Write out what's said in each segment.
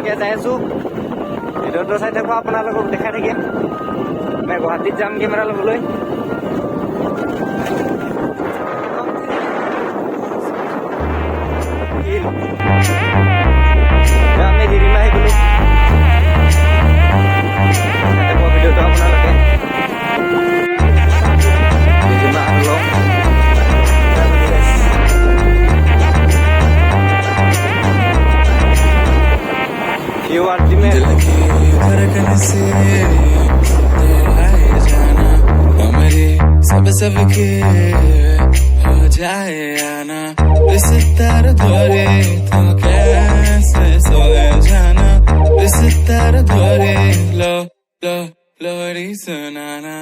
এতিয়া যাই আছোঁ ভিডিঅ'টো চাই থাকোঁ আপোনালোকক দেখাই থাকিম মই গুৱাহাটীত যাম কেমেৰা ল'বলৈ আমি হিৰিমা আহি গ'লোঁ ভিডিঅ'টো আপোনালোকে হিৰিমা আনলওঁ You are the man. धड़कन से तो आए जाना हमारे सब के हो जाए आना इस तार द्वारे तो कैसे सोए जाना इस तार द्वारे लो लोरी सुनाना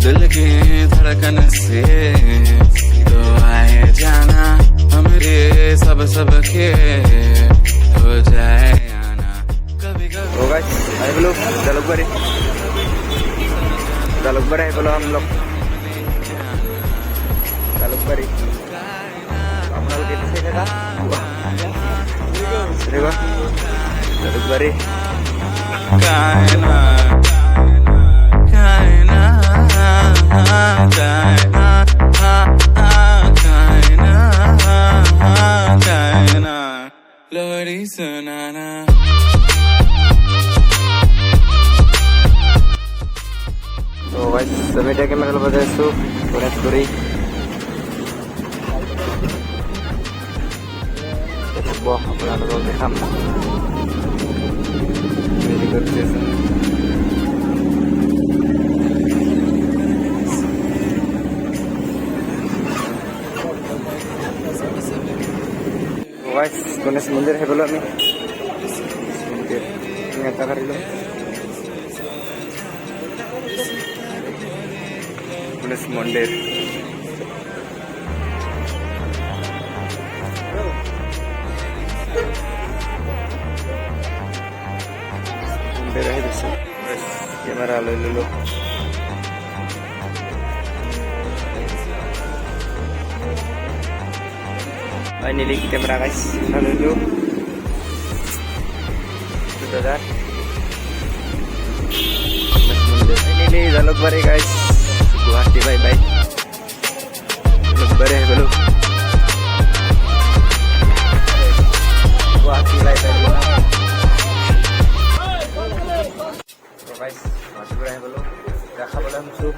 दिल की धड़कन से तो आए जाना हमरे सब के हो जाए आना कभी कभी होगा आए बोलो जालुकबारी आए बोलो हम लोग जालुकबारी हम लोग कितने से था देखो जालुकबारी लोरी सुनाना तो गाइस सभी के मेरे लोग बजाय सो गणेशपुरी वाह अपना लोग देखा very good session guys Ganesh मंदिर है बोलो আমি मंदिर नेता करिलो गणेश मंदिर मंदिर है दोस्तों कैमरा ले लो Finally camera guys, halo sudah dah. Finally Jalukbari guys, Guwahati bye bye. Jalukbari halo. Guwahati bye bye. So guys, Jalukbari halo. Rakha bola musuh.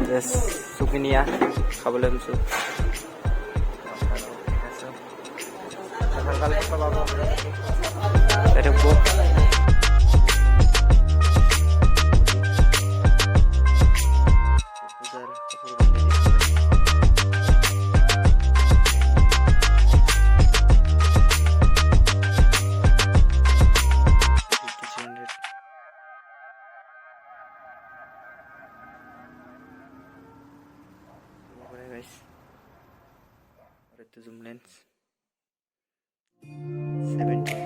Yes, sukinia, khabola musuh. Ada buah. Guys, ada zoom lens. 7